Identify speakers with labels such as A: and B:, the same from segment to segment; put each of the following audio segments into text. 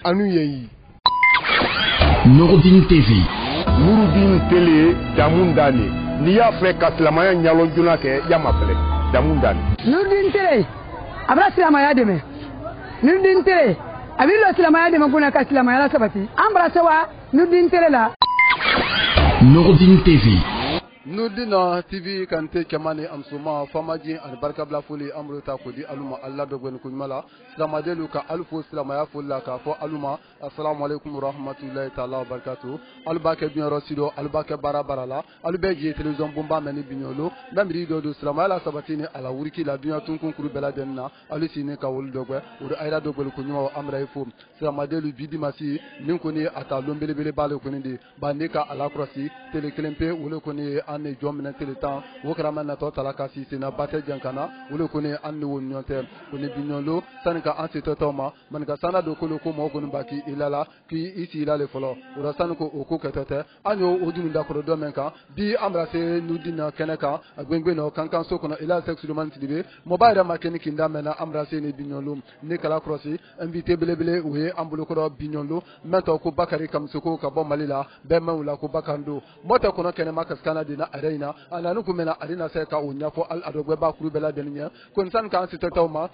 A: anu yeyi
B: Nouroudine TV.
A: Nouroudine Télé Damundani. N'i y'a fait ka silamaya ɲalo joona kɛ yama filɛ Damundani.
C: Nouroudine Télé abra silamaya dɛmɛ. Nouroudine Télé abi lo silamaya dɛmɛ kuna ka silamaya la sabati. An bara sawa Nouroudine Télé la.
B: Nouroudine TV.
A: Nouroudine TV kante kemani amsuma famaji an barkabla foli amrota ko di aluma Allah dogwen kunmala silamadelu ka alfo silamaya folla ka fo aluma assalamu alaikum rahmatullahi ta'ala wa barakatuh albake bien rosido albake barabara albeji television bomba meni binyolo namri do silamaya la sabatini ala wuriki la dunya tunkun kuru bela denna alisini ka wol dogwe ur ayra dogwel kunyo amra ifo silamadelu bidi masi nin koni ata lombelebele bale konindi bandika ala croisi tele kelempe wole koni anne jomna teletan wokra man na to talaka si sina bate jankana wole koni anne won nyonte koni binyolo sanka anse totoma man ka sana do kolo ko mo koni baki ilala ki isi ilale folo ura sanko oko ketote anyo odunu da ko do menka bi amrase nudina keneka agbengbe no kankan so kono ila sexu man tidibe mobile ma keniki nda mena amrase ne binyolo ne kala crossi invité belebele we ambulo ko binyolo meto ko bakari kamsoko ka bo malila be mawla ko bakando mota kono kene makaskana dina arena ananu kumena arena seka onya fo al adogwe ba kuru bela denia kon san kan sitotoma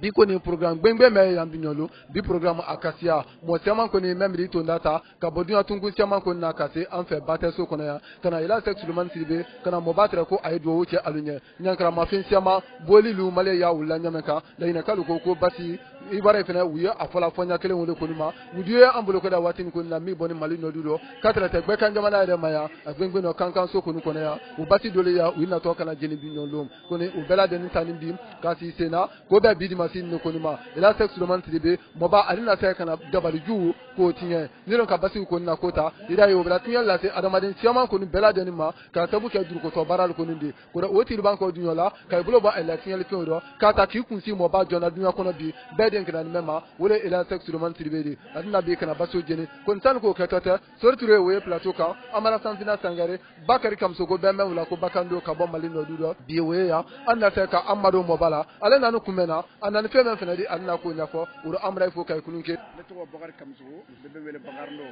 A: bi ko ni programme gbengbe me yambinyolo bi programme akasia mo sema ko ni memri to ndata ka bodunya tungu sema ko na kase en fait batte so kono ya kana ila sexuellement sibe kana mo batre ko ay do wuce alunye nyankara ma fin sema boli lu male ya wulla nyameka da ina kalu ko basi ibare fena wiya afola fonya kele wole ko nima wudiye ambulo ko da watin ko na mi boni mali no dudo katra te gbe kan jamana re maya gbengbe no kankan so ko kono ya u basi dole ya wina to kana jeni binyolo ko ni u bela de ni tanin bim kasi sena ko be bidi masin no konima ila sexuellement tibe moba alina sai kana dabali ju ko tinye niro ka basi ko na kota ida yo bela tinya la se adamaden siama ko ni bela de ni ma ka tabu ke dur ko to baral ko ndi ko o ti ban ko dunyola ka bulo ba ela tinya le ko ka ta ki kun si moba jona dunya ko no bi beden kana ni mema wole ila sexuellement tibe di adina bi kana baso jeni ko tan ko ketata sorture we plateau ka amara santina sangare bakari kamso ko be mewla ko bakando ka bo malino dudo bi we ya anda sai ka amado mobala ale nanu kumena anani femen fenadi anna ko nyafo uru amray fo kay kununke
D: le to bakar kamso be wele bagarlo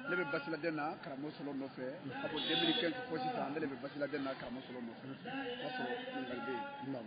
D: le be basila denna karamo solo no fe apo 2015 fo sita le be basila denna karamo solo no fe waso ngalbe nam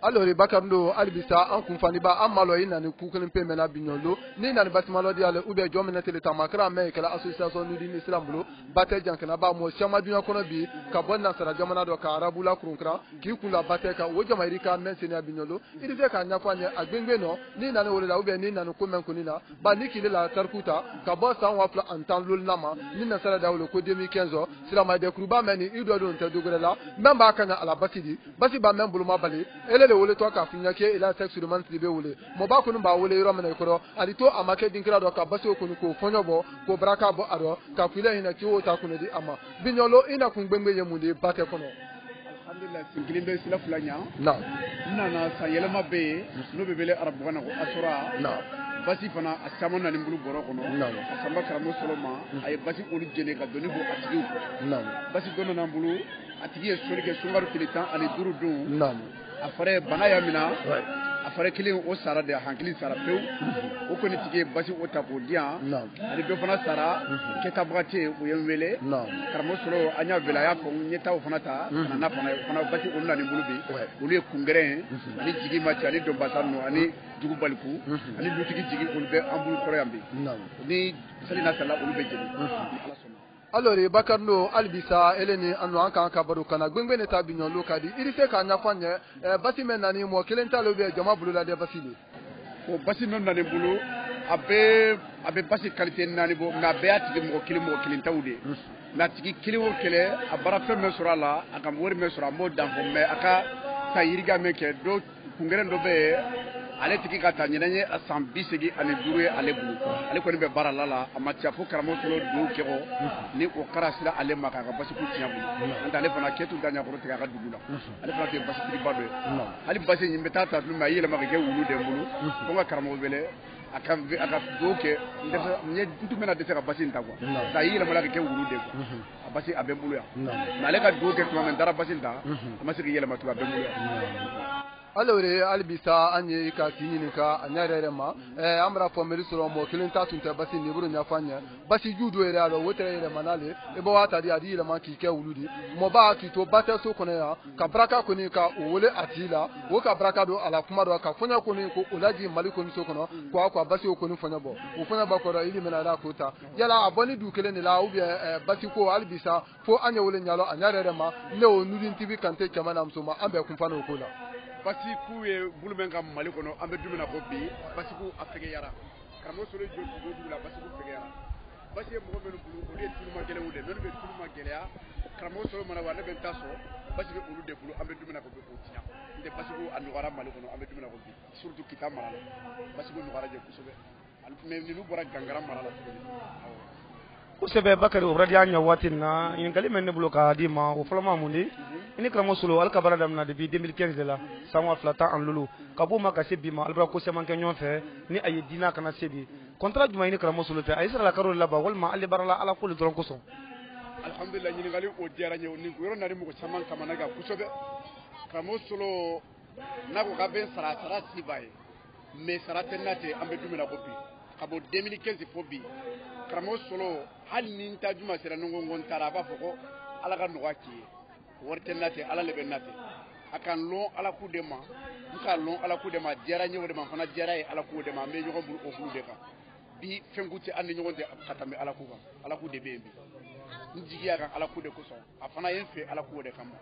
A: alori bakando albisa an kunfani ba amalo ina ni kukulin pe mena binyolo ni na ni batimalo di ale ube jomena tele tamakra me kala association nudi ni islam bulo bate jankana ba mo chama dunya kono bi ka bonna sara jamana do ka arabula kurunkra ki kula bate ka wo jama irika men sene binyolo idi fe ka nyafanye agbengbe no ni na ni wole la ube ni na ni komen kunina ba ni kile la tarkuta ka bo san wa fla antan lol nama ni na sara dawlo ko 2015 sila ma de kruba meni ido do nte dogorela memba kana ala basidi basi ba membulo mabali ele wole to ka funya ke ila sexuellement tibe wole mo ba kunu ba wole ro mena ko alito amake dinkira do ka baso kunu ko fonyobo ko braka bo aro ka file hina ki wota kunu di ama binyolo ina kun gbengbe yemunde bate kono
D: alhamdulillah singilimbe sila fulanya
A: na
D: nana sa yelema be no be bele arabu kana ko asura
A: na
D: basi fana asamana ni mbulu boro kono asamba karamo soloma ay basi onu jene ka doni bo atigi
A: na
D: basi dono na mbulu atigi sori ke sungaru kilitan ani duru dun
A: na
D: afare bana ya mina afare kilin o sara de hankilin sara pew o ko ni tige basi o tapo dia ani do fana sara ke tabati o yemwele karamo solo anya vela ya ko nyeta o fana ta na fana basi o na ni bulubi o le kungere ni jigi ma tani do basano ani jugu baliku ani dutigi jigi o be ambul koyambi ni salina sala o be jeni ala sona
A: alori bakando albisa eleni anu anka anka baru kana gbengbe ne ta binyon lokadi irife ka nyafanye basi men nani mo kelenta lobe jama bulula de basile
D: o basi non nani bulu abe basi qualité nani bo na be ati mo kilin tawde na tigi kiliwo kele abara fe me sura la aka wori me sura mo danfo me aka sa yiriga me ke do kungere do be ale tigi ka ta nyenye asam bisigi ale dure ale bulu ale ko ni be bara lala amatia fo karamo solo do kego ni ko karasira ale maka ka basi ku tiabu anda ale fana ketu danya ko tiga ka dugula ale fana be basi tigi badwe ali basi nyimbe tata dum ma yele maka ke wulu de bulu ko nga karamo bele aka doke ndesa nye ntumena de ka basi ntagwa sa yele mala ke wulu de ko basi abe bulu ya na ale ka doke ko men dara basi nda amasi yele matu abe bulu ya
A: alore albisa anye ka tinini ka anyare ma amra pomeri soro mo kilinta tunte basi niburu nyafanya basi judo ere alo wotere ere manale ebo wata di adi le man ki ke wuludi mo ba ki to bata so kono ya ka braka koni ka wole atila wo ka braka do ala kuma do ka fonya koni ko olaji maliko ni so kono ko akwa basi o koni fonya bo o fonya ba ko do ili mena la kota yala aboni du kele ni la ou bien basi ko albisa fo anye wole nyalo anyare ma ne o nudin tv kante chamana msoma ambe kumfano ko la
D: basi ku ye bulu men ka mali kono an bɛ dumuni ko bi basi ku a fɛgɛyara karamɔgɔ sɔrɔ jɔ dugu la basi ku fɛgɛyara basi ye mɔgɔ minnu bulu olu ye tuluma gɛlɛnw de n'olu bɛ tuluma gɛlɛya karamɔgɔ sɔrɔ mana wa ne bɛ n ta sɔrɔ basi ke olu de bulu an bɛ dumuni ko bi o tiɲɛ n tɛ basi ku a nɔgɔyara mali kɔnɔ an bɛ dumuni ko bi surtout kita mara la basi ku nɔgɔyara je kosɛbɛ mais ninnu bɔra gangara mara la tuguni
E: kosɛbɛ Bakari o radio nya waati na ɲininkali mɛ ne bolo k'a di ma o fɔlɔ ma mun di i ni karamɔgɔ Solo ala ka baara daminɛ depuis 2015 de la san wa fila tan ani lulu ka b'o ma ka se bi ma ala ko caman kɛ ɲɔgɔn fɛ ni a ye diinɛ kana se bi contrat jumɛn i ni karamɔgɔ Solo tɛ a ye sarala karo laban walima ale baara la ala ko le dɔrɔn kosɔn
D: alhamdulillah ɲininkali o diyara n ye nin yɔrɔ nani mɔgɔ caman kamana kan kosɛbɛ karamɔgɔ Solo n'a ko k'a bɛ sara si b'a ye mais sara tɛ n'a tɛ an bɛ dumuni ko bi ka bɔ 2015 fo bi karamɔgɔ Solo hali ni n ta juma sera ni ko n taara a b'a fɔ ko ala ka nɔgɔya k'i ye wari tɛ n na ten ala le bɛ n na ten a ka n lɔn ala k'u de ma n ka lɔn ala k'u de ma a diyara n ye o de ma fana diyara ye ala k'u de ma an bɛ ɲɔgɔn bolo o bulu de kan bi fɛnku tɛ an ni ɲɔgɔn tɛ ka tɛmɛ ala k'u kan ala k'u de bɛ yen bi n jigiya kan ala k'u de kosɔn a fana ye n fɛ ala k'u de kama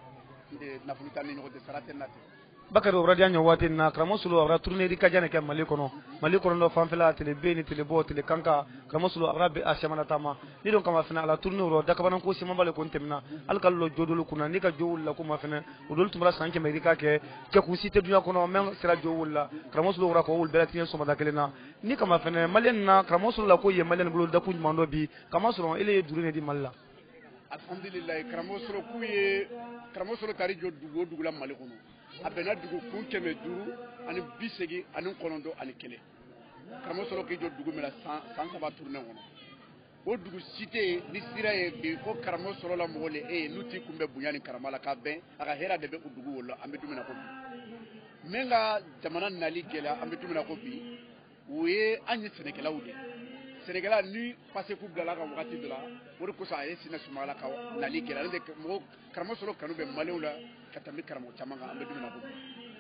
D: n tɛ nafolo t'an ni ɲɔgɔn tɛ sara tɛ n na ten
E: Bakari o radio nya waati na karamɔgɔ Solo a tournée ka jane kɛ Mali kɔnɔ dɔ fanfɛla tele B ni tele bɔ tele kanka karamɔgɔ Solo a bɛ a semana taama ni don kama fana ala tournée ro dakabana ko sima bale ko tɛmɛna al kallo jodolu kunna ni ka jowul la kuma fana o dol tumra san kɛmɛ ka kɛ ku site dunya kɔnɔ men sira jowul la karamɔgɔ Solo ra ko wul bɛɛ tiɲɛ sɔmada kelen na ni kama fana Malien na karamɔgɔ Solo la ko ye Malien bolo da ku ɲuman dɔ bi kama sɔrɔ ele ye duru ne di Mali la
D: alhamdulillah karamɔgɔ Solo ku ye karamɔgɔ Solo tari jɔ dugu o dugu la Mali kɔnɔ a bɛnna dugu kun 500 ani 80 ani 9 ani 1 karamɔgɔ Solo k'i jɔ dugu min na san 3 tournée kɔnɔ o dugu si tɛ yen ni sira ye bi ko karamɔgɔ Solo la mɔgɔ le n'u t'i kunbɛn bonya ni karama la ka bɛn a ka hɛrɛ de bɛ o dugu o la an bɛ dumuni ko bi min ka jamana nali gɛlɛya an bɛ dumuni ko bi o ye an ye sɛnɛkɛlaw de sɛnɛkɛla ni passé ku bilala ka wagati dɔ la o de kosɔn a ye sinɛ sumala ka nali gɛlɛya ne tɛ mɔgɔ karamɔgɔ Solo kanu bɛ Maliens la ka tɛmɛ karamɔgɔ caman kan an bɛ dumuni ko bi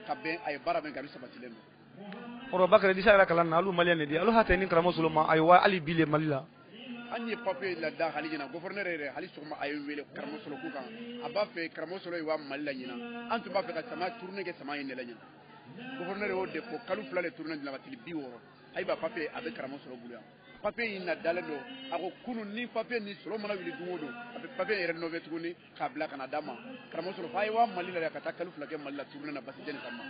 D: ka bɛn a ye baara min kɛ a bɛ sabatilen don
E: oro Bakari disa yɛrɛ kalan na alu Malien de di alu hatɛ ni karamɔgɔ Solo ma ayiwa hali bi le Mali la
D: an ye papier la da hali ɲina gouverneur yɛrɛ hali sɔgɔma a ye wele karamɔgɔ Solo ku kan a b'a fɛ karamɔgɔ Solo ye wa Mali la ɲina an tun b'a fɛ ka sama tournée kɛ sama ye ne la ɲina gouverneur y'o de fɔ kalo 2 de tournée dilan ka tile 60 ayiwa papier a bɛ karamɔgɔ Solo bolo yan papier in na dalen don a ko kunun ni papier ni Solo mana wuli don o don a bɛ papier yɛrɛ nɔfɛ tuguni k'a bila ka na d'a ma karamɔgɔ Solo f'a ye wa Mali la ka taa kalo 2 kɛ Mali la tournée na basi jɛni kama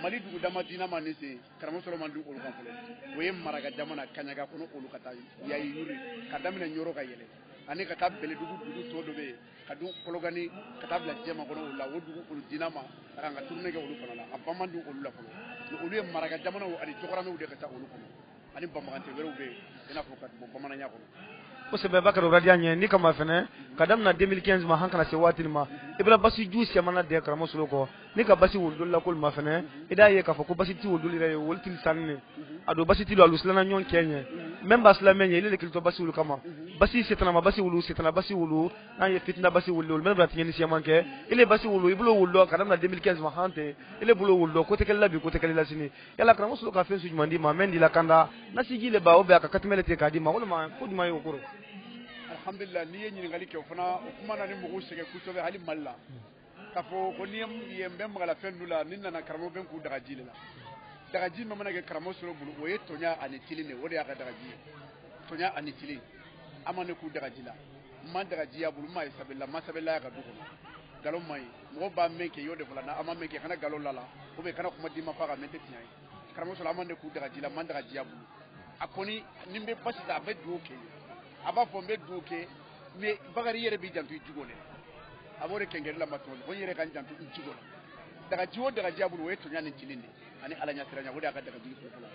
D: Mali dugu dama diina ma ni sen karamɔgɔ Solo man di olu kan fɔlɔ o ye maraka jamana Kaɲaga kɔnɔ olu ka taa yayi yuri ka daminɛ Ɲoro ka yɛlɛ ani ka taa Bɛlɛdugu dugu tɔ dɔ bɛ yen ka don Kolokani ka taa bila Jɛma kɔnɔ o la o dugu olu diina ma a kan ka tournée kɛ olu fana la a ba man di olu la fɔlɔ olu ye maraka jamanaw ani jɔgɔrɔmɛw de ka taa olu kɔnɔ ani banbagante wɛrɛw bɛ yen i n'a fɔ ka bɔ bamananya kɔnɔ
E: kosɛbɛ Bakari o radio ɲɛ ni kama fana ka daminɛ 2015 ma han kana se waati ma i bɛna basi ju sɛmana de karamɔgɔ Solo kɔ ni ka basi wuludoli la ko ma fana i da ye k'a fɔ ko basi ti wuludoli yɛrɛ ye woli ti sanni a do basi ti lo alu silana ɲɔgɔn kɛ ɲɛ même ba silamɛ ɲɛ ile le kilito basi wulu kama basi setana ma basi wulu setana basi wulu n'an ye fitina basi wulu olu même ba tiɲɛ ni sɛman kɛ ile basi wulu i bolo wulu ka daminɛ 2015 ma han tɛ ile bolo wulu ko tɛ kɛli la bi ko tɛ kɛli la sini yala karamɔgɔ Solo ka fɛn su jumɛn di ma même di la kanda nasiji le ba o bɛ a ka katimɛlɛ te k'a di ma walima ko jumɛn ye o kɔrɔ
D: alhamdulillah n'i ye ɲininkali kɛ o fana o kuma na ni mɔgɔw sɛgɛn kosɛbɛ hali Mali la k'a fɔ ko n'i ye n bɛ magala fɛn dɔ la ni nana karamɔgɔ bɛ k'u dagaji le la dagaji min mana kɛ karamɔgɔ Solo bolo o ye tɔɲa ani tili de o de y'a ka dagaji ye tɔɲa ani tili an ma ne k'u dagaji la n ma dagaji y'a bolo n ma ye sabali la n ma sabali la ka du kɔnɔ nkalon man ɲi mɔgɔ b'a mɛn kɛ y'o de fɔ la an ma mɛn kɛ kana nkalon la ou bien kana kuma di ma fa ka mɛn tɛ tiɲɛ ye karamɔgɔ Solo an ma ne k'u dagaji la n ma dagaji y'a bolo a kɔni ni n bɛ basi ta a bɛ dugawu kɛ a b'a fɔ n bɛ dugawu kɛ mais Bakari yɛrɛ b'i janto i jogo la a b'o de kɛnkɛri la ma tɔn ko n yɛrɛ ka n janto i jogo la dagaji o dagaji a bolo o ye tɔɲa ni tili de ani ala ɲasiranya o de y'a ka dagaji fɔlɔ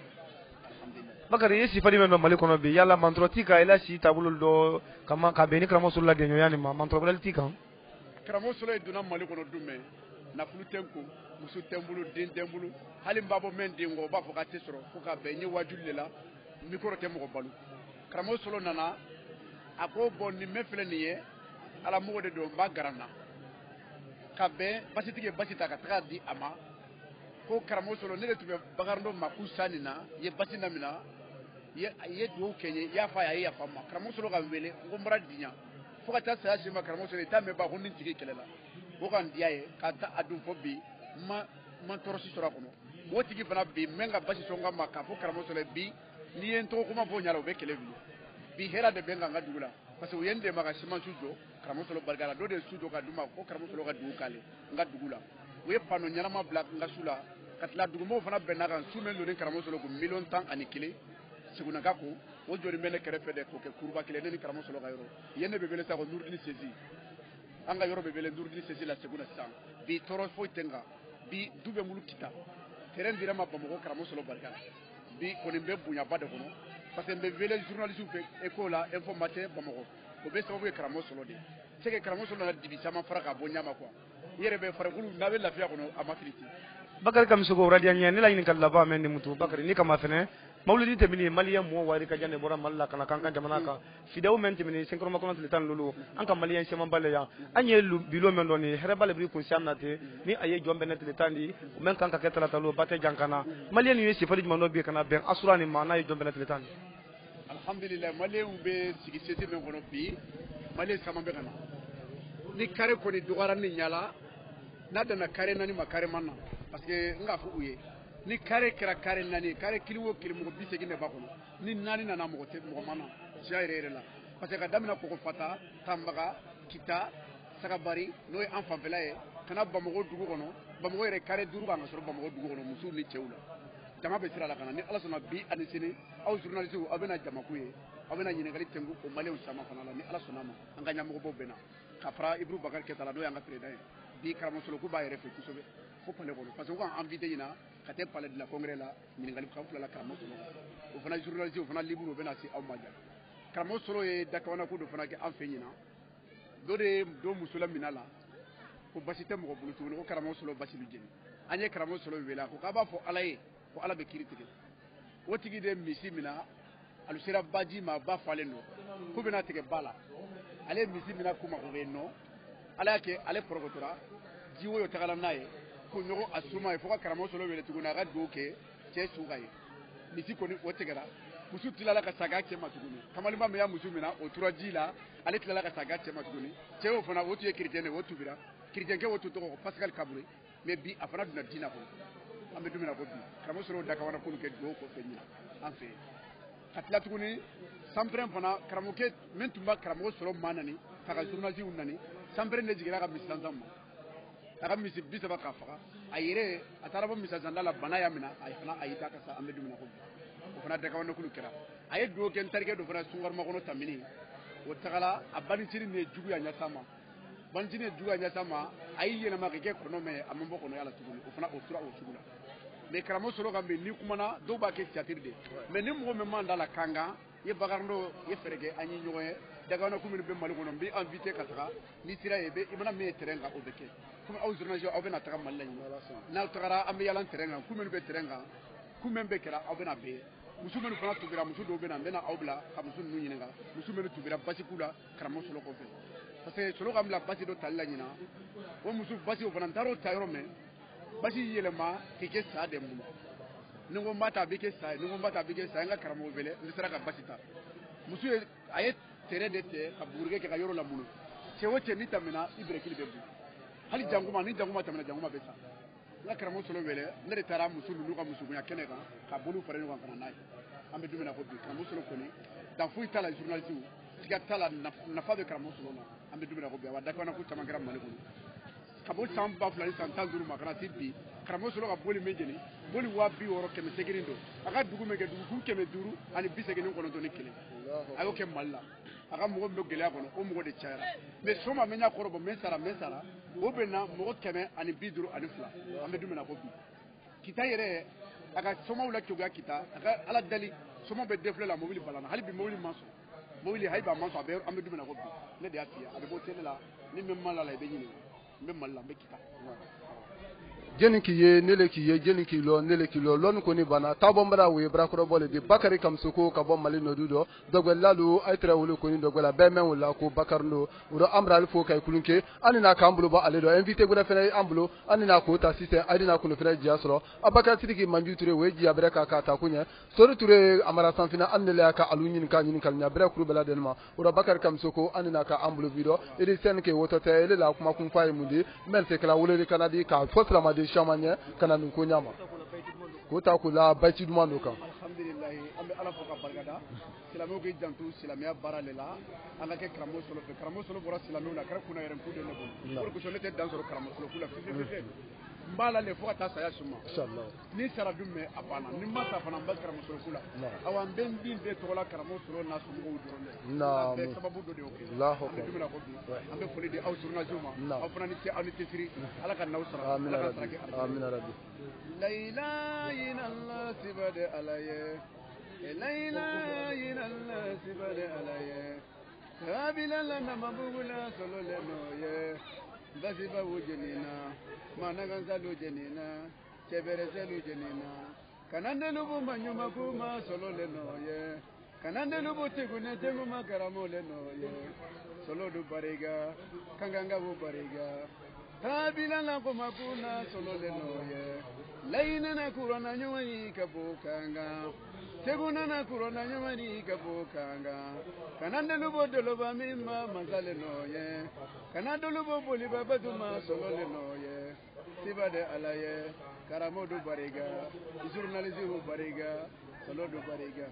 D: alhamdulillah
E: Bakari ye sifani min bɛ Mali kɔnɔ bi yala mantɔrɔ ti ka ila si taabolo dɔ kama ka bɛn ni karamɔgɔ Solo la gɛɲɔya nin ma mantɔrɔ wɛrɛ ti kan
D: karamɔgɔ Solo ye donna Mali kɔnɔ don min nafulu tɛ n kun muso tɛ n bolo den tɛ n bolo hali n b'a bɔ min den kɔ o b'a fɔ k'a tɛ sɔrɔ fo ka bɛn n ye waajuli de la mikoro tɛ mɔgɔ balo karamɔgɔ solo nana a ko bɔn nin mɛ filɛ nin ye ala mɔgɔ de don n b'a garanna ka bɛn basitigi ye basi ta ka taga di a ma ko karamɔgɔ solo ne de tun bɛ bakarijan dɔ ma k'u sa nin na i ye basi na mina i ye dugawu kɛ n ye i y'a fɔ a ye yafa n ma karamɔgɔ solo ka n wele n ko n bɔra diɲɛ fo ka taa saya se ma karamɔgɔ solo i t'a mɛn ba ko nin tigi kɛlɛ la o ka n diya ye k'a ta a dun fɔ bi n ma tɔɔrɔsi sɔrɔ a kɔnɔ o tigi fana bi n bɛ n ka basi sɔn n ka ma k'a fɔ karamɔgɔ solo bi n'i ye n tɔgɔ kuma fɔ ɲɛna o bɛ kɛlɛ wuli bi hɛrɛ de bɛ n kan n ka dugu la parce que u ye n dɛmɛ ka siman su jɔ karamɔgɔ solo barika la dɔ de ye su jɔ ka d'u ma ko karamɔgɔ solo ka dugu k'ale n ka dugu la u ye pano ɲɛnama bila n ka su la ka tila dugumɔgɔw fana bɛnna kan su min don ni karamɔgɔ solo kun 10,11 Segunaka ko o jɔlen bɛ ne kɛrɛfɛ de k'o kɛ kuruba kelen ne ni karamɔgɔ solo ka yɔrɔ yen ne bɛ wele sa ko Nurudini Sezi an ka yɔrɔ bɛ wele Nurudini Sezi la Seguna sisan bi tɔɔrɔ foyi tɛ n kan bi du bɛ n bolo Kita terrain dira n ma Bamakɔ karamɔgɔ solo barika la bi kɔni n bɛ bonyaba de kɔnɔ parce que n bɛ wele journaliste fɛ Echo la Info Matin Bamakɔ o bɛ sababu ye karamɔgɔ solo de c'est que karamɔgɔ solo nana dibi caman fara ka bɔ ɲama quoi i yɛrɛ bɛ farikolo n'a bɛ lafiya kɔnɔ a ma kiriti
E: Bakari Kamisogo radio ɲɛ ne la ɲini ka laban mɛn ni mutu Bakari ni kama fɛnɛ mawlidi tɛmɛni maliyɛn mɔgɔ wari ka jan de bɔra Mali la kana kan ka jamana kan fidew mɛn tɛmɛni senkɔrɔma kɔnɔ tile 15 an ka maliyɛn caman ba le yan an ye bilo mɛn dɔn ni hɛrɛ bale bi kun sian na ten ni a ye jɔn bɛnɛ tile 10 di o mɛn kan ka kɛ talatalo ba tɛ jan kana maliyɛn ni ye sifali jumɛn dɔ bi kana bɛn asura ni ma n'a ye jɔn bɛnɛ tile 10
D: alhamdulillah maliyɛnw bɛ sigi seti min kɔnɔ bi maliyɛn caman bɛ ka na ni kare kɔni dɔgɔyara ni ɲala n'a dana kare naani ma kare man na parce que n k'a fɔ u ye ni kare kɛra kare naani kare kelen o kelen mɔgɔ 80 de b'a kɔnɔ ni naani nana mɔgɔ man na siya yɛrɛ yɛrɛ la parce que ka daminɛ Kɔgɔfata Tanbaga Kita Sagabari n'o ye an fanfɛla ye ka na Bamakɔ dugu kɔnɔ Bamakɔ yɛrɛ kare 5 kan ka sɔrɔ Bamakɔ dugu kɔnɔ musow ni cɛw la jama bɛ sira la ka na ni Ala sɔnna bi ani sini aw journalistes aw bɛna jamaku ye aw bɛna ɲininkali tɛnku o maliyɛnw caman fana la ni Ala sɔnna ma an ka ɲɛmɔgɔbaw bɛ na ka fara Iburu Bakari Keta la n'o y'an ka président ye bi karamɔgɔ solo k'u b'a yɛrɛ fɛ kosɛbɛ fo palais kɔnɔ parce que u k'an invité ɲina ka taa palais de la congrès la ɲininkali kan fila la karamɔgɔ solo o fana journaliste o fana libre o bɛna se aw ma ja karamɔgɔ solo ye dakawana ko dɔ fana kɛ an fɛ ɲina dɔ de ye do muso la mina la ko basi tɛ mɔgɔ bolo tuguni ko karamɔgɔ solo basi bɛ jeni an ye karamɔgɔ solo wele a ko k'a b'a fɔ Ala ye ko Ala bɛ kiiri tigɛ o tigi de misi mina alu sera baji ma ba falen don k'u bɛna tigɛ ba la ale ye misi mina k'u mago bɛ yen nɔ Ala y'a kɛ ale pɔrɔkotora ji wo tagala n'a ye ko ɲɔgɔn a suma ye fo ka karamɔgɔ solo wele tuguni a ka dugawu kɛ cɛ suga ye misi kɔni o tigɛra muso tilala ka saga cɛ ma tuguni kamalenba min y'a muso mina o tura ji la ale tilala ka saga cɛ ma tuguni cɛ o fana o tun ye chrétien de o tubira chrétienkɛ o tun tɔgɔ ko Pascal Kabure mais bi a fana donna diinɛ kɔnɔ an bɛ don min na ko bi karamɔgɔ solo dakawana ko kɛ dugawu kɔfɛ ɲina an fɛ ka tila tuguni sanpɛrɛn fana karamɔgɔkɛ min tun b'a karamɔgɔ solo maa nani ka ka journalistes nani sanpɛrɛn de jiginna a ka misi lansan ma a ka misi 30 k'a faga a yɛrɛ a taara bɔ misi lansan la bana y'a minɛ a fana a y'i ta ka sa an bɛ don min na ko bi o fana dakawana kulu kɛra a ye dugawu kɛ n terikɛ dɔ fana sunkaruma kɔnɔ tamini o tagala a banicinin nin ye juguya ɲɛsan ma banicinin ye juguya ɲɛsan ma a y'i yɛlɛma ka kɛ kɔnɔ mɛ a ma bɔ kɔnɔya la tuguni o fana o tura o sugu la mais karamɔgɔ solo kan bi ni kumana dɔw b'a kɛ théâtre de mais ni mɔgɔ min man da la kankan i ye Bakari dɔ i ye fɛrɛ kɛ an ye ɲɔgɔn ye dakawana ko minnu bɛ Mali kɔnɔ n bɛ invité ka taga ni sira ye i mana min ye terrain kan o bɛ kɛ comme aw journalistes aw bɛna taga Mali la ɲin n'aw tagara an bɛ yaala terrain kan ku minnu bɛ terrain kan ku min bɛ kɛra aw bɛna bɛɛ muso minnu fana tubira muso dɔw bɛ na n bɛna aw bila ka muso ninnu ɲininka muso minnu tubira basi k'u la karamɔgɔ solo kɔfɛ parce que solo ka bila basi dɔ tali la ɲina o muso basi o fana n taara o ta yɔrɔ min basi yɛlɛma k'i kɛ sa de mun ni ko n b'a ta a bɛ kɛ sa ye ni ko n b'a ta a bɛ kɛ sa ye n ka karamɔgɔ wele n sera ka basi ta muso ye a ye terrain de tigɛ ka bugurijɛ kɛ ka yɔrɔ lamunu cɛ o cɛ ni tɛmɛna i bɛrɛkili bɛ bu hali jankuma ni jankuma tɛmɛna jankuma bɛ sa n ka karamɔgɔ solo wele ne de taara muso ninnu ka musobonya kɛnɛ kan ka bolo fara ɲɔgɔn kan ka na n'a ye an bɛ don min na ko bi karamɔgɔ solo kɔni dan foyi t'a la journaliste siga t'a la nafa bɛ karamɔgɔ solo la an bɛ don min na ko bi a dakawana ko caman kɛra Mali kɔnɔ ka bɔ san 2000 ni san 15 ma ka na se bi karamɔgɔ solo ka boli min jeni boli 60 180 don a ka dugu min kɛ dugukun 500 ani 89 ni kelen a y'o kɛ Mali la a ka mɔgɔ min bɛ gɛlɛya kɔnɔ o mɔgɔ de cayara mais soma min y'a kɔrɔbɔ min sara o bɛ na mɔgɔ 152 an bɛ don min na ko bi Kita yɛrɛ a ka somaw la cogoya Kita a ka Ala dali soma bɛ défilé la mobili balana hali bi mobili man sɔn mobili hali bi a man sɔn an bɛ don min na ko bi ne de y'a f'i ye a bɛ bɔ télé la ni min man la i bɛ ɲininka n bɛ Mali la n bɛ Kita
A: jeni ki ye nele ki ye jeni ki lo nele ki lo lon ko ni bana tabo mbara we bra ko bole di bakari kam suko ka bo mali no dudo dogwe lalu aytra wulu ko ni dogwe la be men wala ko bakar no wuro amra al fo kay kulunke anina ka ambulo ba ale do invité gura fene ambulo anina ko ta site adina ko no fene jiasro abakar sidiki manju ture we ji abre ka ta kunya sori ture amara sanfina annele ka alunyin ka nyin kalnya bre kuru bela denma wuro bakar kam suko anina ka ambulo video edi sen ke woto te ele la kuma kun fay mundi men te kala wule kanadi ka fosla ma de chamanya kana nun ko nyama ko ta kula baiti duma no kan
D: alhamdulillah ambe ala fo ka bargada silamo ke jantu silamia baralela ala ke kramo solo bora silamo na kara kuna yeren kude ne ko ko sonete dan solo kramo solo kula fi mbala le fo ta saya suma
A: inshallah
D: ni sara dumme apana ni mata fana mbal kramo solo kula awan ben bin de to la kramo solo na sumu go duro
A: na
D: be sababu do de okay
A: allah ko
D: ambe foli de aw surna juma aw fana ni te siri ala kan nawsara
A: amin rabbi amin rabbi
D: layla inallah sibade alaye layla inallah sibade alaye kabila lana mabugula solo lenoye basiba wujenina managan salu jenina chebere selu jenina kanande lubu manyuma kuma solo lenoye kanande lubu tigune teguma karamo lenoye solo du bariga kanganga bu bariga kabila la kuma kuna solo lenoye laina na kurana nyuwani kabukanga teguna na kurana nyuwani kabukanga kanande lubu doloba mimma mazale noye kanande lubu boli babaduma solo lenoye sibade alaye karamodu bariga journalisme bariga solo du bariga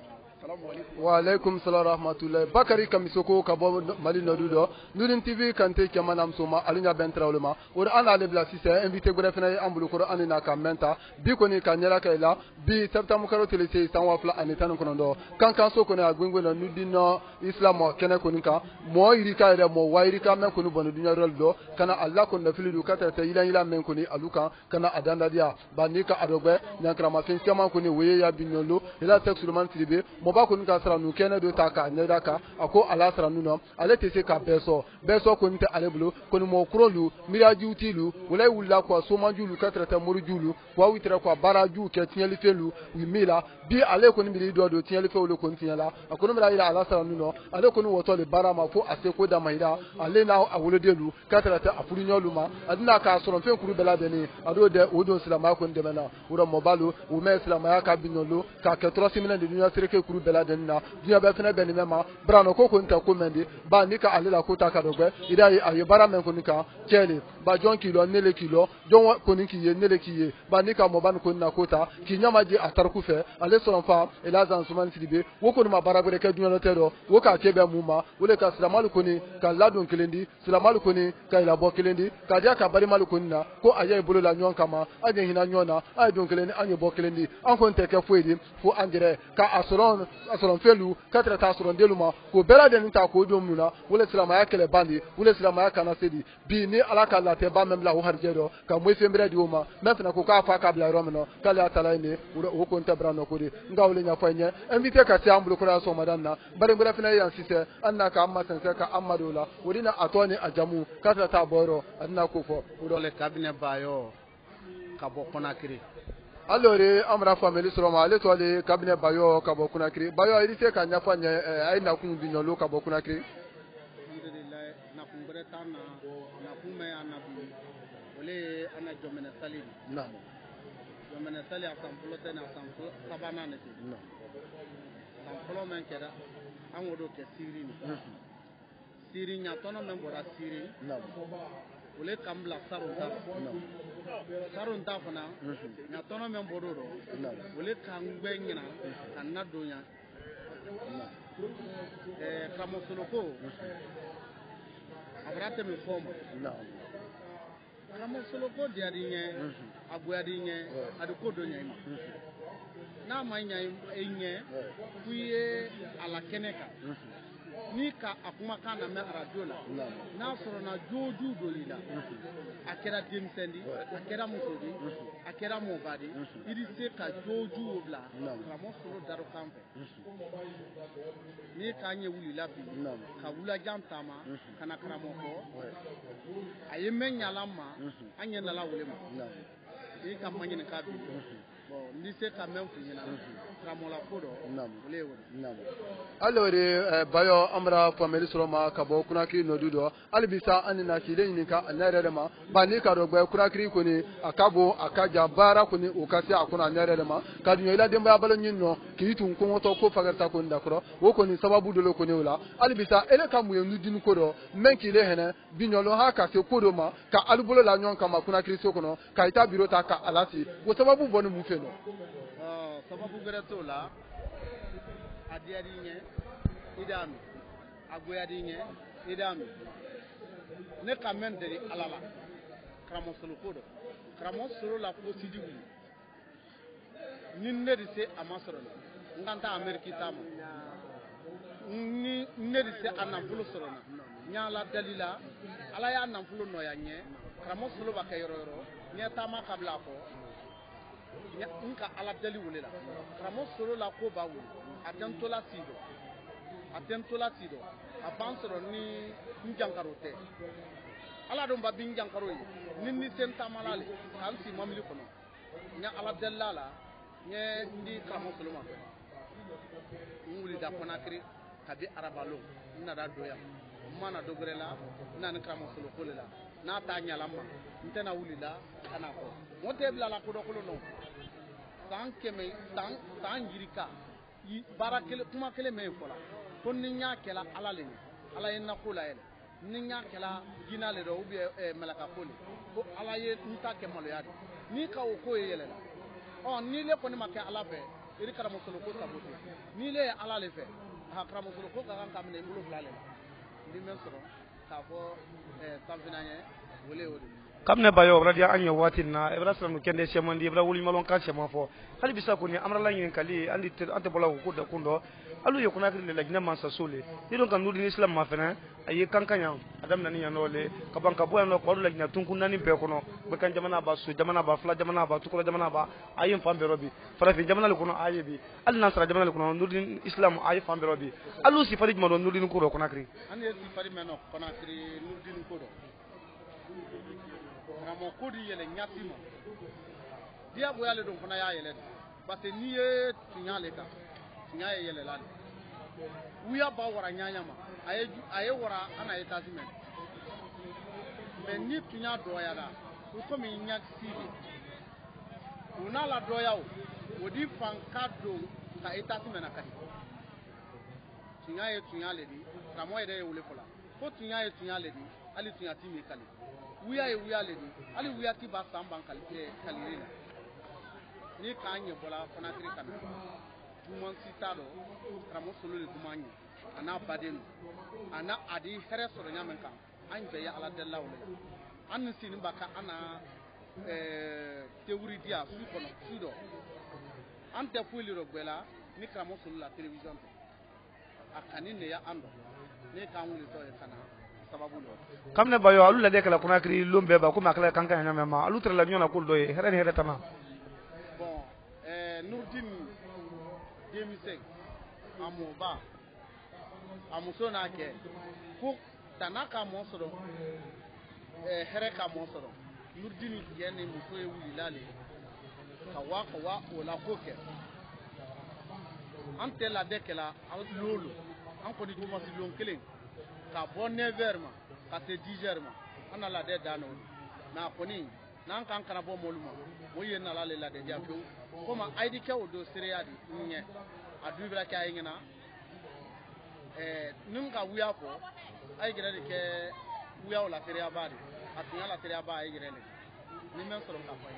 A: wa alaikum salam rahmatullahi bakari kamisoko kabo mali nodudo nudin tv kante kemana msoma alinya bentrawlema or ana le bla sise invité gure fena ambulu ko anina kamenta bi ko ni kanyala kayla bi septembre karo tele se sanwa fla anitan ko ndo kan so ko na gwengwe na nudino islam kene ko ninka mo irika ere mo wairika men ko ni bonu dunya roldo kana allah ko na filidu kata te ila men ko ni aluka kana adanda dia banika adogbe nyankra ma fin sema ko ni weye ya binolo ila textulement tibe mo ba ko nka sara nu kene do ta ka nyeda ka ako ala sara nu no ale te se ka beso ko nte ale bulu ko ni mo krolu miraji utilu wala wulla ko so manjulu katrata morujulu wa witra ko baraju ke tinyeli felu wi mila bi ale ko ni miri do tinyeli felu ko tinyala akono mira ila ala sara nu no ale ko ni woto le barama fo ase ko da maida ale na awolodelu katrata afuri nyoluma adina ka soro fe kuru bela deni ado de odo silama ko ndemena wuro mobalo wo me silama ya ka binolo ka ke 3 de dunya sereke kuru bela denna dunya be fena beni mema brano ko nta ko mendi ba nika alela ko ta ka dogbe idai aye bara men ko nika chele ba jon kilo nele kilo jon ko niki ye nele kiye ba nika mo ban ko na kota ki nyama je atar ku fe ale so fa ela zan suman sidibe wo ko ma bara bere ke dunya no tedo wo ka kebe muma wole ka salamalu ko ni ka ladun kelendi salamalu ko ni ka ila bo kelendi ka dia ka bari malu ko na ko aye bolo la nyon kama aje hina nyona ay don kelendi anye bo kelendi an ko nteke fuedi fu angere ka asoron felu katra ta asoron deluma ko bela den ta ko do muna wala silama ya kele bandi wala silama ya kana sedi bi ni alaka la te ba memla ho harjedo ka mo fembre di oma maintenant ko ka fa ka bla romno kala tala ni wo ko nta brano ko di ngawle nya fanye invité ka ti ambulo ko so madanna bare ngura fina yan sise anna ka amma sanse ka amadola wodina atoni ajamu katra ta boro anna ko fo
F: le cabinet bayo ka bo konakiri
A: allora amra family soma ale to le cabinet bayo ka bo konakiri bayo irite ka nya fanye ay na kun binyolo ka bo konakiri
F: alhamdulillah na kungure tana na kume anabi ole ana jomena salid
A: na
F: jomena sali asampulo tena asampulo sabana ne
A: na
F: asampulo men kera an wodo ke siri ni siri nya tono men bora siri
A: na
F: ole kambla sarunta fana nya tono men bororo ole kangbe nyina kanna donya kamo soloko abrate mi forma kamo soloko diadinye abuadinye adukodo nyima na manya enye kuye ala keneka ni ka akuma kana me aradola na soro na joju dolila akera dimsendi akera musodi akera mobadi idi se ka joju obla kamo solo daro kampe ni ka nye wuli labi ka wula jantama kana karamoko aye menya lama anye nala wulema i ka maɲini k'a bi bon ni se ka mɛn f'i ɲɛna karamɔgɔla ko dɔ ole ye o de
A: alori bayo amra family sroma ka bo kunakiri nodu do albisa anina kile ɲininka a ne yɛrɛ ma ba ni ka dɔgbɛ kunakiri kɔni a ka bon a ka ja baara kɔni o ka se a kɔnɔ a ne yɛrɛ ma ka dunya ila denbaya balo ɲini nɔ k'i tun kɔngɔtɔ ko fagarita kɔni dakɔrɔ o kɔni sababu dolo kɔni o la albisa ele ka mun ye nudini ko dɔ mɛn kile hɛnɛ biɲɔlɔ ha ka se ko dɔ ma ka alibolo la ɲɔgɔn kama kunakiri so kɔnɔ ka ita biro ta ka alasi o sababu bɔ ni mun fɛ nɔ
F: sababu gɛrɛ t'o la a diyar'i ɲɛ i d'a min a goyar'i ɲɛ i d'a min ne ka mɛn deli ala la karamɔgɔ solo ko dɔ karamɔgɔ solo la ko sidi wuli ni ne de se a ma sɔrɔ la n kan taa ameriki ta ma ni ne de se a nafolo sɔrɔ na n y'a la dali la ala y'a nafolo nɔya ɲɛ karamɔgɔ solo b'a kɛ yɔrɔ yɔrɔ ɲɛ taama ka bila a kɔ n ka ala dali wele la karamɔgɔ solo la ko b'a wuli a tɛ n tola si dɔn a tɛ n tola si dɔn a b'an sɔrɔ ni n jankaro tɛ ala dun ba bi n jankaro ye ni sen taamala le k'an si mɔbili kɔnɔ n ye ala dalila la n ye n di karamɔgɔ solo ma n wulida Konakiri kabi arabalo n nana don yan n mana dɔ wɛrɛ la n nana ni karamɔgɔ solo ko le la n'a t'a ɲala ma n tɛna wulila ka na kɔ n tɛ bila la kodɔkolon nɔ san kɛmɛ san yirika baara kelen kuma kelen mɛ fɔla ko ni n y'a kɛla ala le ye ala ye n na ko la yɛlɛ ni n y'a kɛla jinɛ le dɔ ou bien mɛlɛka ko le ko ala ye n ta kɛ maloya de n'i ka o ko ye yɛlɛla ni le kɔni ma kɛ ala fɛ i ni karamɔgɔ solo ko sabote ni le ye ala le fɛ karamɔgɔ solo ko ka kan ka minɛ i bolo fila le la n bɛ sɔrɔ k'a fɔ sanfina ye wele o de
E: kamne bayo radio anya watina ibrahim no kende semandi ibrahim wuli malon ka sema fo hali bisa ko ni amra la yin kali andi ante bola ko da kundo alu ye kunakiri le lagna man sasole didon kan nudi islam ma fena ayi kankanya adam nani yanole ka banka boya no ko lagna tunkun nani be kono be kan jamana ba su jamana ba fla jamana ba tukula jamana ba ayi fambe robi fara fi jamana le kono ayi bi al nasra jamana le kono nudi islam ayi fambe robi alu si fari jmado nudi ko ro kunakiri
F: andi si fari meno kunakiri nudi ko ro karamɔgɔ ko di yɛlɛ ɲati ma diya boya le don fana y'a yɛlɛ de parce que n'i ye tunya le kan tunya ye yɛlɛla de wuya ba wara ɲaɲa ma a ye wara ana ye taasi mɛ mais ni tunya dɔgɔyara o komi ɲati de o n'a la dɔgɔya o di fan ka don ka e taasi mɛ na ka di tunya ye tunya le di karamɔgɔ yɛrɛ ye wele fɔla ko tunya ye tunya le di hali tunya ti mi kali wuya ye wuya le di hali wuya ti ba san ban kalire la ni k'a ɲɛ bɔla Konakiri ka na duman si t'a dɔn karamɔgɔ solo le duman ɲɛ a n'a baden no a n'a a di hɛrɛ sɔrɔ ɲa min kan an bɛɛ ye ala delilaw le la an ni sini ba ka an na tewuri diya su kɔnɔ su dɔ an tɛ foyi le dɔ bɛɛ la ni karamɔgɔ solo la télévision tɛ a kani ne ya an dɔn ne k'an wuli tɔ ye ka na
E: kamne bayo alu la de kala Konakiri lombe ba ko makala kankan nyame ma alu tre la nyona ko do e heren here tama
F: bon Nurdin 2005 amoba amuso na ke ko tanaka mo soro here ka mo soro Nurdin yene muso e wuli lale ka wa o la ko ke an tela de kala lolo an ko ni juma si lon kelen ka bɔ 9h ma ka se 10h ma an la de dano na koni nan kan kana bɔ molu ma mo ye na la le la de ja few ko ma ID ke o do sereya di nye a du bra ka yina nim ka wuya ko ay gere de ke wuya la sereya ba di a tunya la sereya ba ay gere le ni men soro ka fa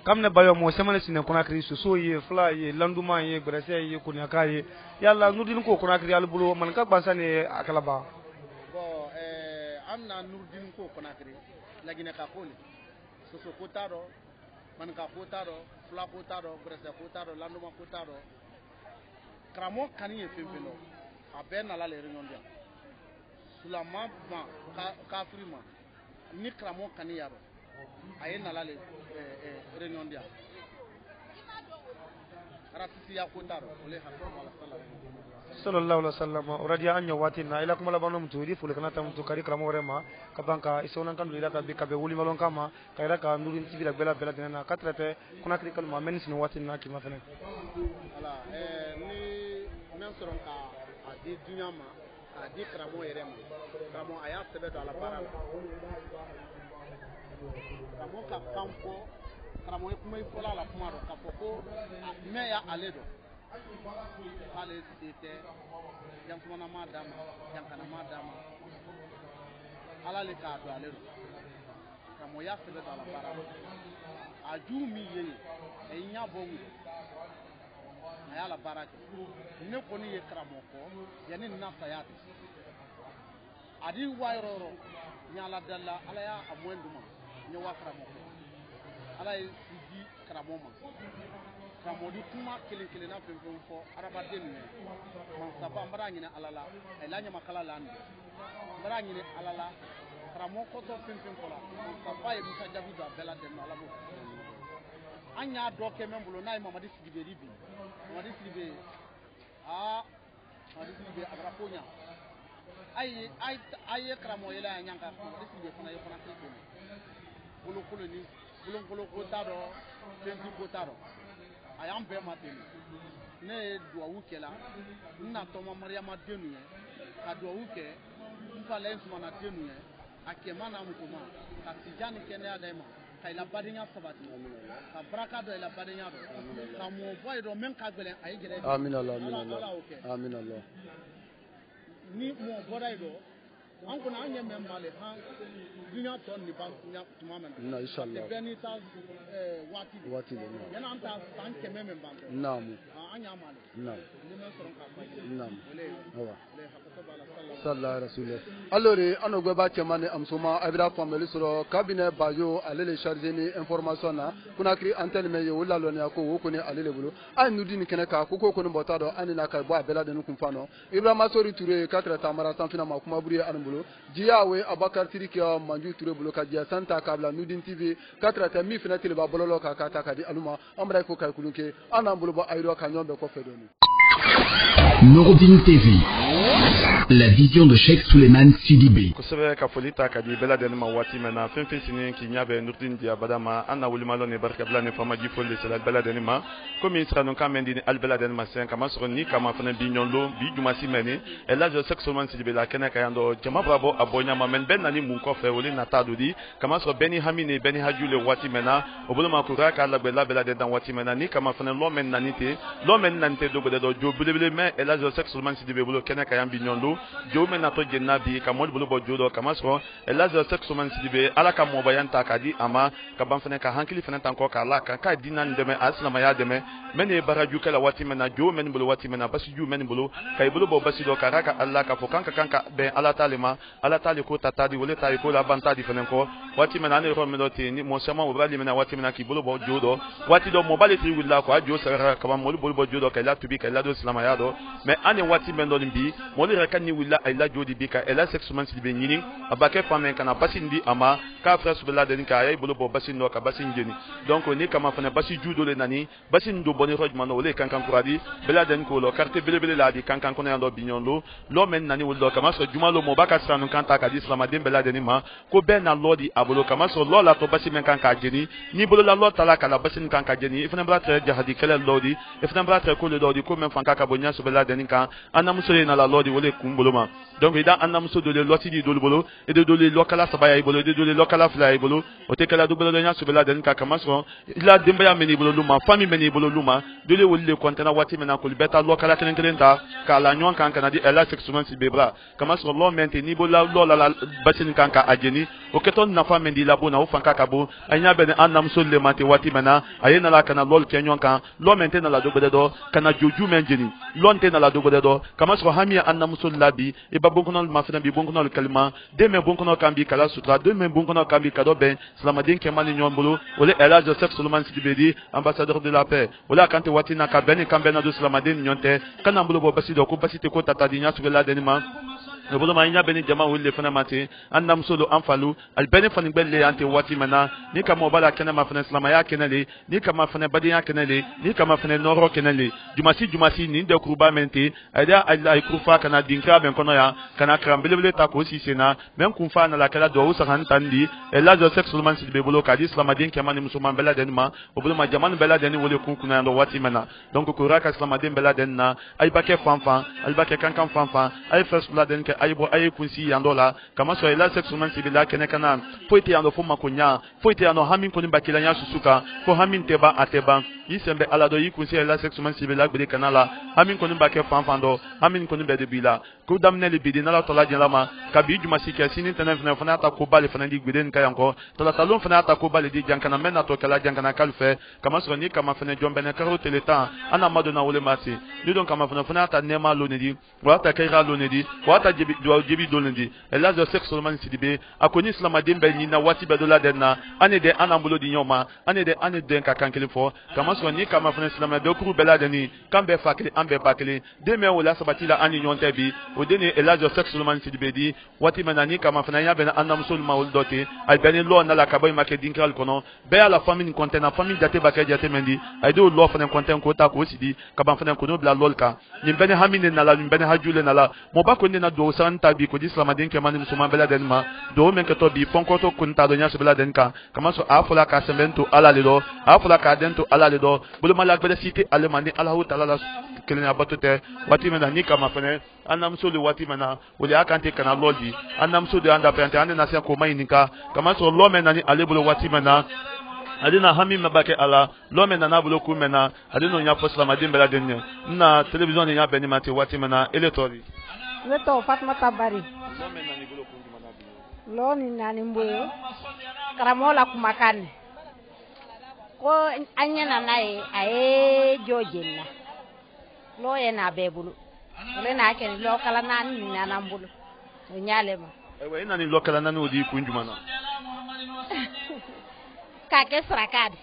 E: kamne bayo mo semane sine Konakiri so ye fla ye landuma ye brese ye kunyaka ye yalla nudin ko Konakiri al bulo man ka bansane akala ba
F: bon amna Nurdin ko Konakiri lagine ka kole so ko taro man ka ko taro fla ko taro brese ko taro landuma ko taro kramo kaniye fembelo a ben ala le réunion dia sulama ma ka frima ni kramo kaniyaro aye nala le réunion dia aratisiya ko taro ole hakko wala
E: sallallahu alaihi wasallam oradia anyo watina ila kuma labano mturi fule kana tamtu kari kramo rema kabanka isona kan ila ka bikabe wuli malon kama kaira ka nurin tibila bela bela dina katrate kuna kri kalma men sino watina ki mafene
F: ala ni men soron ka adi dunyama adi kramo yerema kramo aya sebe do ala para kramo ka kampo kramo kuma ifola la kuma do ka foko me ya aledo ale site yang kuma madama yang kana madama ala le ka do ale kamo ya sebe do ala para aju mi ye e nya bomu aya la para ne ko ni ye kramo ko yani na sayati adi wayroro nya la dalla ala ya amwenduma nya wa kramo ko ala sigi kramo ma kamodi kuma kelen na fen fo araba denne man saba mbara nyina alala ela nyama kala lande mbara nyina alala kramo ko to fen ko la saba e musa jabu da bela denno ala bo anya do ke membulo nay mamadi sidibe ribi mamadi sidibe mamadi sidibe abra ponya ay kramo yela nyanga mamadi sidibe fana yo fana ko bulu kulo ni bulu ko tado fen ko tado ayam be mateni ne duawu kela nna toma mariama denu ye ka duawu ke mfala ensuma na denu ye akema na mutuma ka tijani kene adaima ka ila badinya sabati ka baraka do ila badinya do ka mo boy do men ka gbele ay gere
A: amin allah amin allah amin allah
F: ni mo boday do an kuna anya membale ha dunya ton ni ban nya tumama
A: na inshallah
F: beni ta wati yana anta san keme memban
A: naam
F: anya male
A: naam
F: ni men soron ka fa
A: naam
F: wa le hakata bala
A: sallallahu rasulullah alors ano gbe ba chemane amsoma abira family soro cabinet bayo alele charger ni information na kuna kri antenne me yo lalo ne ko wo ko ne alele bulu an nudi ni kene ka ko ko no botado ani na ka bo abela de kun fano ibrahima sori touré 4 tamara tan fina ma kuma buri an bulu jiyawe abakar tirikia manju touré bulu ka dia santa kabla nudin tv 4 ta mi fina tele ba bololo ka ka ta ka di aluma amra ko kay kulunke anam bulu ba ayro ka nyombe ko fedoni
B: Nourdine TV, la vision de Cheikh Souleymane Sidibé.
G: Kosebe kafolita kadi bela de ma wati mena fin sini ki nyabe Nourdine dia badama anna wulima lo ne barka bla ne fama ji folle sala bela de ma comme il sera non quand mendi al bela de ma 5 kama soni kama fana bignolo bi duma simene et là je Cheikh Souleymane Sidibé la kena kayando jama bravo abonya ma men ben nani mun ko fe woli nata dodi kama so beni hamine beni hajule wati mena obuluma kura kala bela de dan wati mena ni kama fana lo men nanite dogo de do bulebele mais et là je Cheikh Souleymane Sidibé bolo kena kayambi nyondo jo men nato jennabi kamol bolo bo jodo kamaso et là je Cheikh Souleymane Sidibé ala ka mo bayanta kadi ama ka ban fene ka hankili fene tanko ka la ka dinan deme aslama ya deme men e baraju kala wati mena jo men bolo wati mena basi ju men bolo kay bolo bo basi do karaka Allah ka fo kanka ben ala talima ala tali ko tatadi wole tayi ko la banta di fene ko wati mena ne ro meloti ni mo sama o bali mena wati mena ki bolo bo jodo wati do mo bali ti willa ko ajo sara ka mo bolo bo jodo kay la tubi kay la do islama ya do mais ane wati mendo limbi mo le rakani willa ay la jodi bika et la Cheikh Souleymane Sidibé nyini abake famen kana basindi ama ka frère subela de nika ay bolo bo basindo ka basinjeni donc ni kama fana basi judo le nani basindo boni rojman ole kankan kuradi bela den ko lo carte bele la di kankan kono yando bignolo lo men nani woldo kama so jumalo mo baka sanu kanta ka di islam den bela den ma ko ben na lodi abolo kama so lo la to basi men kanka jeni ni bolo la lo tala kala basin kanka jeni ifna bratra jahadi kala lodi ifna bratra ko le lodi ko men fanka ka bonya subela de nika anamuso na la lodi wole kumboloma donc ida anamuso de loti di dolbolo et de le lokala sabaya ibolo de le lokala fla ibolo o te kala dubolo nya subela de nika kama so ila demba ya meni ibolo luma fami meni ibolo luma de le wolle kontena wati mena ko beta lokala kelenta kala nyon kan kana di ela Cheikh Souleymane Sidibé bra kama so lo menti bola lo la basin kanka ajeni o keton na fami di labona o fanka kabo anya ben anamuso le mate wati mena ayena la kana lol kenyon kan lo menti na la dogbede do kana joju menjeni lonte na la dogbede do kama so hamia anamuso labi e babonkono mafina bi bonkono kalima de me bonkono kambi kala sutra de me bonkono kambi kado ben salamadin kemani nyombolo ole ela Cheikh Souleymane Sidibé di ambassadeur de la paix ole kante wati na ka ben kambena do salamadin nyonte kana mbulo bo basi do ko basi te ko tata di nya subela denima Obodo ma nya beni jama wille fana mate annam solo anfalu al beni fani belle ante wati mana ni kama bala kana ma fana islama ya kenale ni kama fana badiya kenale ni kama fana noro kenale jumasi ni de kuruba mente ada Allah kurufa kana dinka ben kono ya kana krambele ta ko si sena men kunfa na la kala do usa han tandi ela jo sex sulman silbe bolo kadi islama din kama ni musulman bela den ma obodo ma jaman bela den wole kuna ndo wati mana donc ko raka islama din bela den na ay bake fanfa al bake kankan fanfa ay first bela den ke aybo ay kunsi yandola kama so ela sex sulman silbe kene kana foite yando fo makonya foite yando hamin ko mbakila nya susuka ko hamin teba ateba yisembe alado yikunsi ela sex sulman silbe la gbede kanala hamin ko mbake fanfando hamin ko mbede bila ko damne le bidi na la tola lama kabi juma sikia sini tena fana ta ko bale fana di gbede nka yanko tola talon fana ta ko bale di jankana mena to kala jankana kalfe kama so ni kama fana jombe na karo teleta ana madona wole masi ni don kama fana ta nema lonedi wata kaira lonedi wata jibi doledi ela zo sex sulman sidibe akoni islama dembe ni na wati bedola denna ane de anambulo di nyoma ane de ka kankele fo kama so ni kama fana islama de kuru bela deni kambe fakele ambe bakele de me wala sabatila ani nyonte bi odeni ela zo sex sulman sidibe di wati manani kama fana ya bena anam sulma uldote ay beni lo na la kaboy make dinkral kono be ala famille contena famille date bakay jate mendi ay do lo fana conten ko ta ko sidi kaba fana ko no bla lolka ni beni hamine na la ni beni hajule na la mo ba ko ni na do santa bi ko di islama den ke mani musulman bela den ma do men ke to bi fonko to kunta do nya so bela den ka kama so afula ka semento ala le do afula ka dento ala le do bulu malak bela cité alemani allahu taala kelena batote wati mena ni kama fana anam so le wati mena wole akante kana lodi anam so de anda pente ande na se ko mai nika kama so lo mena ni alebulu wati mena adina hami mabake ala lo mena na bulo ku mena adino nya posla madin bela den na television nya beni mate wati mena electory
H: leto Fatma Tabari
G: lo mena ni bulo ku mana bi
H: lo ni nani mboyo karamola kumakani ko anyana nai ae jojena lo yana bebulu le na ken lo kala nan ni nanambulu nyalema
G: ewe ina ni lo kala nan odi kunjumana
H: ka ke srakadi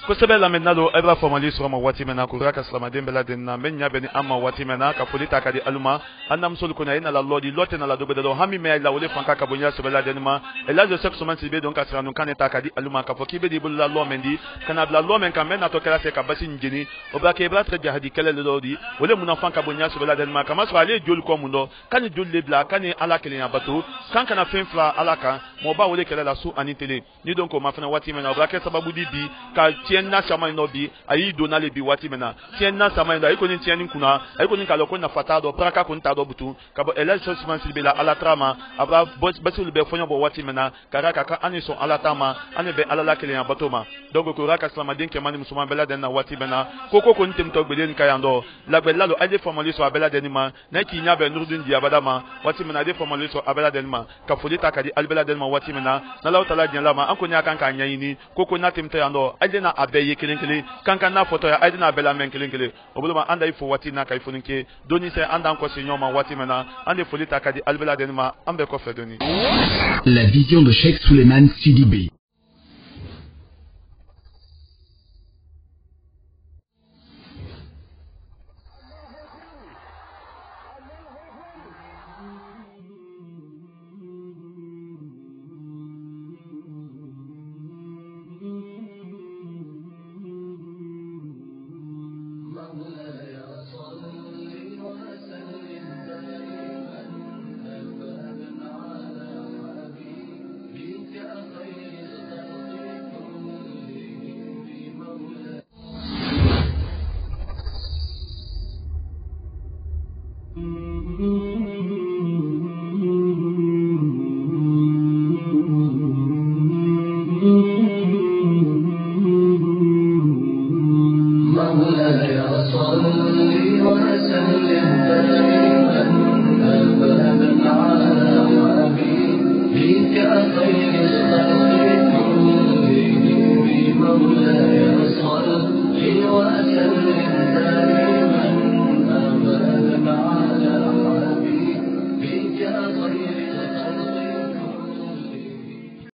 G: ko sebe la menado ebra formali sur ma wati mena ko raka salama dembela den na menya beni amma wati mena ka polita ka di aluma annam sol ko na ina la lodi lote na la dobe do hami me la wole fanka ka bonya sebe la den ma ela je sex man sibe donc asra non kan eta ka di aluma ka foki be di bula lo mendi kana bla lo men ka mena to kala se ka basi njini o ba ke ebra tre jahadi kala le lodi wole mun fanka bonya sebe la den ma kama so ale jol ko mundo kan jol le bla kan ala kele ya bato kan kana fenfla alaka mo ba wole kala la su anitele ni donc o ma fana wati mena o ba ke sababu di bi ka na sama ino bi ayi dona le bi wati mena na sama ino ayi ko ni tieni kuna ayi ko ni kalo ko na fatado praka ko ntado butu ka bo elal sosman silbe la ala trama abra basul be fonyo bo wati mena karaka ka ani so ala tama ani be ala la kele ya batoma dogo ko raka salama din ke mani musulman bela den na wati mena koko ko ntem to gbeden kayando la be lalo aje formali so abela den ma na ki nya be nurdun di abadama wati mena de formali so abela den ma ka folita ka di albela den ma wati mena na law tala din lama an ko nya kan ka nya yini koko na temte yando aje na abe kelenkele kankan na foto ya aidina bela men kelenkele obuluma anda ifo wati na kai funike doni se anda ko se nyoma wati mena ande folita kadi albela denma ambe ko fe doni.
B: La vision de Cheikh Souleymane Sidibé.
I: مولاي صل